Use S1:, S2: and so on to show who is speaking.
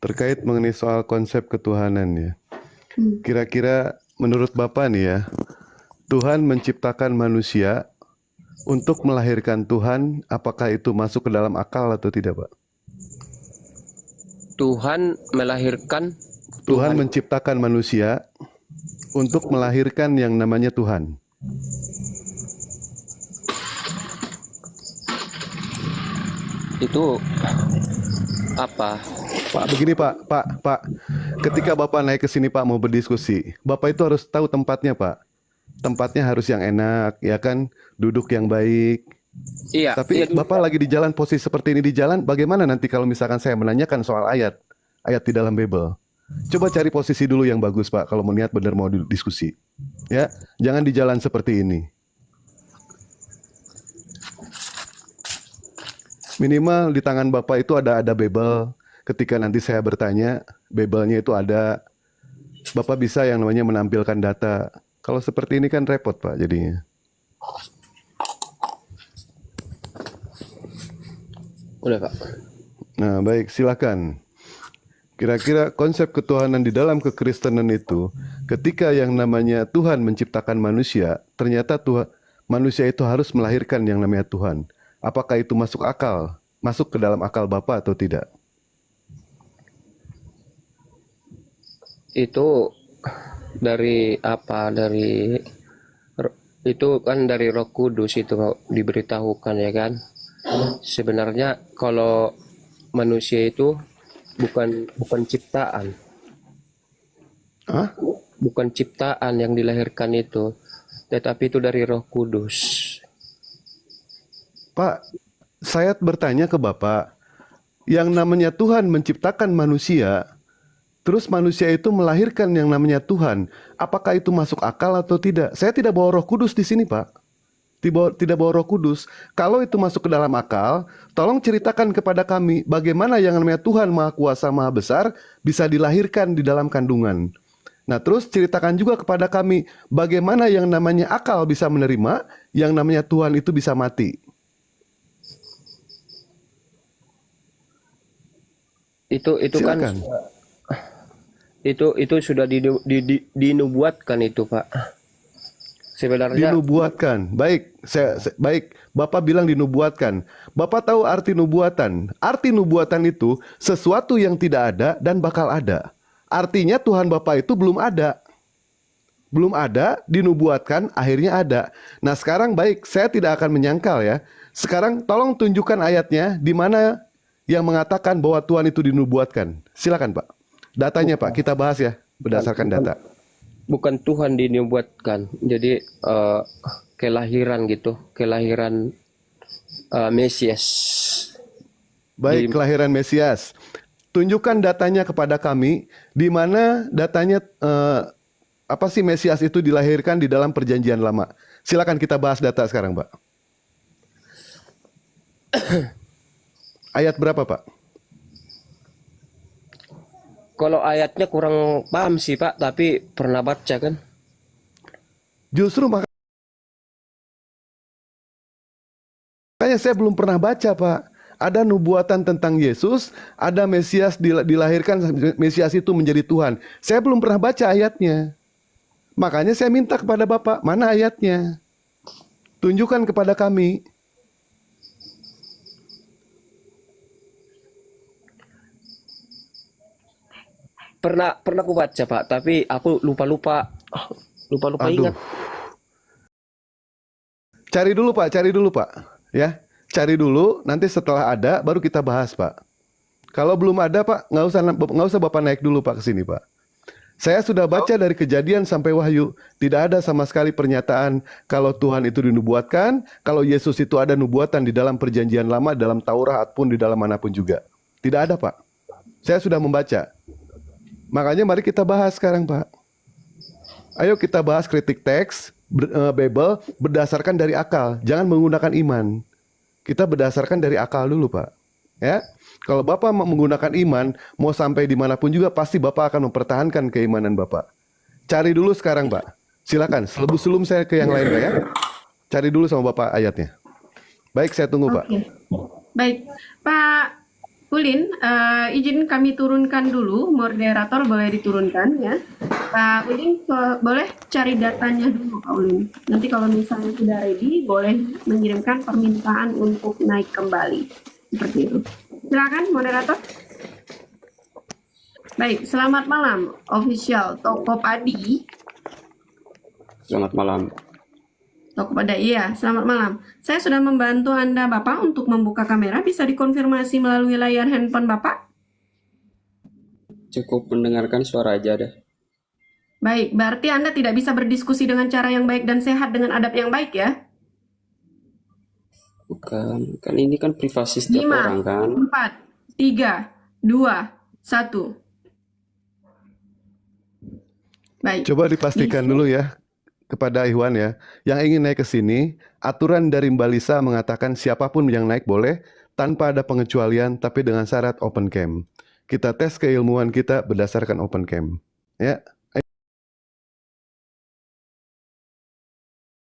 S1: terkait mengenai soal konsep ketuhanan ya.
S2: Hmm.
S1: Kira-kira menurut Bapak nih ya, Tuhan menciptakan manusia untuk melahirkan Tuhan, apakah itu masuk ke dalam akal atau tidak, Pak?
S3: Tuhan melahirkan
S1: Tuhan
S3: Tuhan.
S1: menciptakan manusia untuk melahirkan yang namanya Tuhan.
S3: Itu apa?
S1: Pak, begini Pak, ketika Bapak naik ke sini Pak mau berdiskusi, Bapak itu harus tahu tempatnya Pak. Tempatnya harus yang enak, ya kan? Duduk yang baik.
S3: Iya,
S1: Tapi Bapak lagi di jalan, posisi seperti ini di jalan, bagaimana nanti kalau misalkan saya menanyakan soal ayat di dalam Bible? Coba cari posisi dulu yang bagus Pak, kalau melihat benar mau diskusi. Ya, jangan di jalan seperti ini. Minimal di tangan Bapak itu ada Bible. Ketika nanti saya bertanya, Bible-nya itu ada. Bapak bisa yang namanya menampilkan data. Kalau seperti ini kan repot Pak jadinya.
S3: Udah Pak.
S1: Nah baik, silakan. Kira-kira konsep ketuhanan di dalam kekristenan itu, ketika yang namanya Tuhan menciptakan manusia, ternyata manusia itu harus melahirkan yang namanya Tuhan. Apakah itu masuk akal? Masuk ke dalam akal Bapak atau tidak?
S3: Itu dari apa? Itu kan dari Roh Kudus itu diberitahukan ya kan. Sebenarnya kalau manusia itu bukan ciptaan.
S1: Hah?
S3: Bukan ciptaan yang dilahirkan itu, tetapi itu dari Roh Kudus.
S1: Pak, saya bertanya ke Bapak, yang namanya Tuhan menciptakan manusia, terus manusia itu melahirkan yang namanya Tuhan. Apakah itu masuk akal atau tidak? Saya tidak bawa Roh Kudus di sini, Pak. Tidak bawa Roh Kudus. Kalau itu masuk ke dalam akal, tolong ceritakan kepada kami bagaimana yang namanya Tuhan Maha Kuasa Maha Besar bisa dilahirkan di dalam kandungan. Nah, terus ceritakan juga kepada kami bagaimana yang namanya akal bisa menerima, yang namanya Tuhan itu bisa mati.
S3: Itu
S1: Silakan.
S3: kan itu sudah dinubuatkan itu Pak. Sebenarnya
S1: Dinubuatkan. Baik, baik. Bapak bilang dinubuatkan. Bapak tahu arti nubuatan. Arti nubuatan itu sesuatu yang tidak ada dan bakal ada. Artinya Tuhan Bapak itu belum ada. Belum ada, dinubuatkan, akhirnya ada. Nah sekarang baik, saya tidak akan menyangkal ya. Sekarang tolong tunjukkan ayatnya di mana yang mengatakan bahwa Tuhan itu dinubuatkan. Silakan Pak. Datanya Pak, kita bahas ya berdasarkan data.
S3: bukan Tuhan dinubuatkan. Jadi kelahiran gitu, kelahiran Mesias.
S1: Baik, kelahiran Mesias. Tunjukkan datanya kepada kami, di mana datanya apa sih Mesias itu dilahirkan di dalam perjanjian lama. Silakan kita bahas data sekarang, Pak. Ayat berapa, Pak?
S3: Kalau ayatnya kurang paham sih Pak, tapi pernah baca kan.
S1: Justru makanya saya belum pernah baca, Pak. Ada nubuatan tentang Yesus, ada Mesias dilahirkan, Mesias itu menjadi Tuhan. Saya belum pernah baca ayatnya. Makanya saya minta kepada Bapak, mana ayatnya? Tunjukkan kepada kami.
S3: Pernah aku baca Pak, tapi aku lupa
S1: Aduh.
S3: ingat.
S1: Cari dulu Pak, ya. Cari dulu, nanti setelah ada baru kita bahas Pak. Kalau belum ada Pak, nggak usah Bapak naik dulu Pak ke sini Pak. Saya sudah baca dari Kejadian sampai Wahyu, tidak ada sama sekali pernyataan kalau Tuhan itu dinubuatkan, kalau Yesus itu ada nubuatan di dalam Perjanjian Lama, dalam Taurat pun di dalam manapun juga. Tidak ada Pak. Saya sudah membaca. Makanya mari kita bahas sekarang Pak. Ayo kita bahas kritik teks, Bible berdasarkan dari akal, jangan menggunakan iman. Kita berdasarkan dari akal dulu Pak. Ya, kalau Bapak menggunakan iman, mau sampai dimanapun juga pasti Bapak akan mempertahankan keimanan Bapak. Cari dulu sekarang Pak. Silakan, sebelum saya ke yang lain Pak ya. Cari dulu sama Bapak ayatnya. Baik, saya tunggu Pak.
S2: Oke. Baik, Pak Ulin, izin kami turunkan dulu, moderator boleh diturunkan ya. Pak Ulin, boleh cari datanya dulu Pak Ulin. Nanti kalau misalnya sudah ready, boleh mengirimkan permintaan untuk naik kembali. Seperti itu. Silakan moderator. Baik, selamat malam, official Toko Padi.
S4: Selamat malam.
S2: Toko Padi, iya, selamat malam. Saya sudah membantu Anda Bapak untuk membuka kamera, bisa dikonfirmasi melalui layar handphone Bapak?
S4: Cukup mendengarkan suara aja deh.
S2: Baik, berarti Anda tidak bisa berdiskusi dengan cara yang baik dan sehat dengan adab yang baik ya?
S4: Bukan, kan ini kan privasi setiap
S2: 5,
S4: orang kan.
S2: 4, 3, 2, 1. Baik.
S1: Coba dipastikan dulu ya kepada Ikhwan ya, yang ingin naik ke sini, aturan dari Mbak Lisa mengatakan siapapun yang naik boleh tanpa ada pengecualian, tapi dengan syarat open cam. Kita tes keilmuan kita berdasarkan open cam, ya.